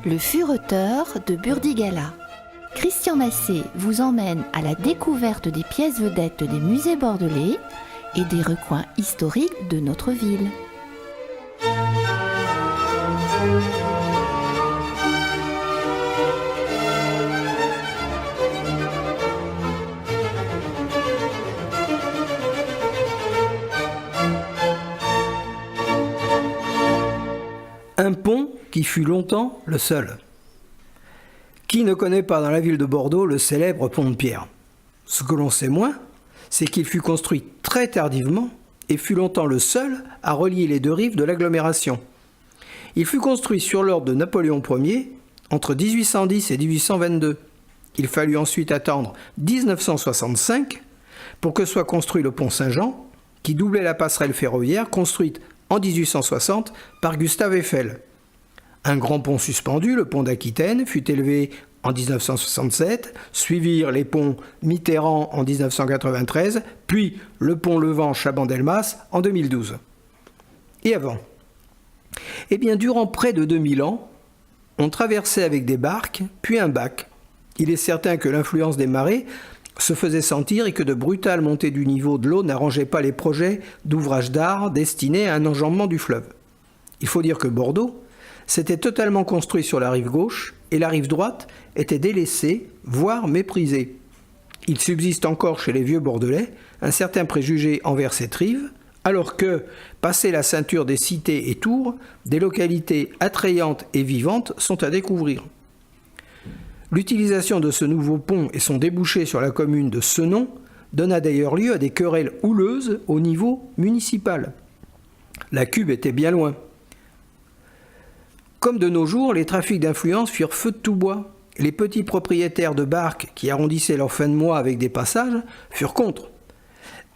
Le Fureteur de Burdigala. Christian Massé vous emmène à la découverte des pièces vedettes des musées bordelais et des recoins historiques de notre ville. Un pont qui fut longtemps le seul. Qui ne connaît pas dans la ville de Bordeaux le célèbre pont de pierre? Ce que l'on sait moins, c'est qu'il fut construit très tardivement et fut longtemps le seul à relier les deux rives de l'agglomération. Il fut construit sur l'ordre de Napoléon Ier entre 1810 et 1822. Il fallut ensuite attendre 1965 pour que soit construit le pont Saint-Jean, qui doublait la passerelle ferroviaire construite en 1860 par Gustave Eiffel. Un grand pont suspendu, le pont d'Aquitaine, fut élevé en 1967, suivirent les ponts Mitterrand en 1993, puis le pont Levant-Chaban-Delmas en 2012. Et avant? Eh bien, durant près de 2000 ans, on traversait avec des barques, puis un bac. Il est certain que l'influence des marées se faisait sentir et que de brutales montées du niveau de l'eau n'arrangeaient pas les projets d'ouvrages d'art destinés à un enjambement du fleuve. Il faut dire que Bordeaux s'était totalement construit sur la rive gauche et la rive droite était délaissée, voire méprisée. Il subsiste encore chez les vieux Bordelais un certain préjugé envers cette rive, alors que, passé la ceinture des cités et tours, des localités attrayantes et vivantes sont à découvrir. L'utilisation de ce nouveau pont et son débouché sur la commune de Senon donna d'ailleurs lieu à des querelles houleuses au niveau municipal. La Cube était bien loin. Comme de nos jours, les trafics d'influence firent feu de tout bois. Les petits propriétaires de barques qui arrondissaient leur fin de mois avec des passages furent contre,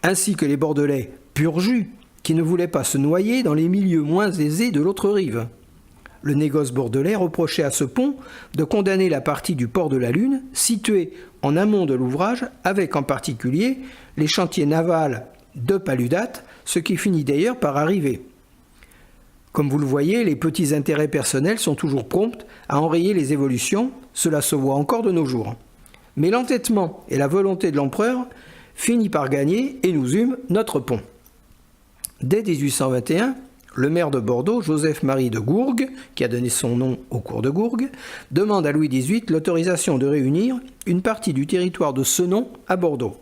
ainsi que les Bordelais pur jus qui ne voulaient pas se noyer dans les milieux moins aisés de l'autre rive. Le négoce bordelais reprochait à ce pont de condamner la partie du port de la Lune située en amont de l'ouvrage, avec en particulier les chantiers navals de Paludatte, ce qui finit d'ailleurs par arriver. Comme vous le voyez, les petits intérêts personnels sont toujours prompts à enrayer les évolutions, cela se voit encore de nos jours. Mais l'entêtement et la volonté de l'empereur finit par gagner et nous eûmes notre pont. Dès 1821, le maire de Bordeaux, Joseph-Marie de Gourgues, qui a donné son nom au cours de Gourgues, demande à Louis XVIII l'autorisation de réunir une partie du territoire de Senon à Bordeaux.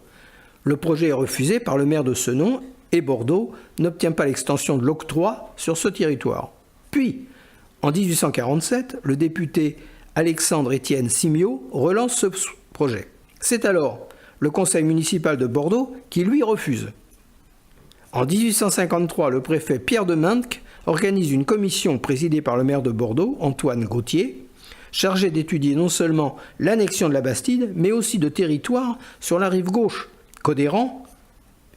Le projet est refusé par le maire de Senon et Bordeaux n'obtient pas l'extension de l'octroi sur ce territoire. Puis, en 1847, le député Alexandre-Étienne Simiot relance ce projet. C'est alors le conseil municipal de Bordeaux qui lui refuse. En 1853, le préfet Pierre de Mainck organise une commission présidée par le maire de Bordeaux, Antoine Gautier, chargée d'étudier non seulement l'annexion de la Bastide, mais aussi de territoires sur la rive gauche, Codéran,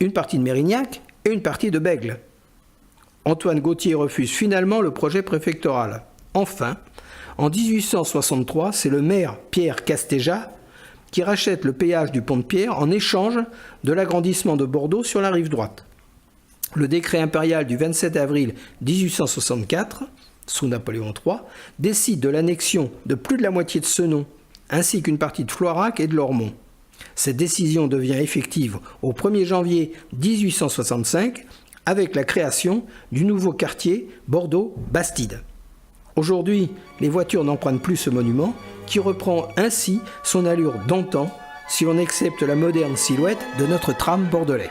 une partie de Mérignac et une partie de Bègle. Antoine Gautier refuse finalement le projet préfectoral. Enfin, en 1863, c'est le maire Pierre Castéjat qui rachète le péage du pont de Pierre en échange de l'agrandissement de Bordeaux sur la rive droite. Le décret impérial du 27 avril 1864, sous Napoléon III, décide de l'annexion de plus de la moitié de Senon, ainsi qu'une partie de Floirac et de Lormont. Cette décision devient effective au 1er janvier 1865, avec la création du nouveau quartier Bordeaux-Bastide. Aujourd'hui, les voitures n'empruntent plus ce monument, qui reprend ainsi son allure d'antan, si l'on accepte la moderne silhouette de notre tram bordelais.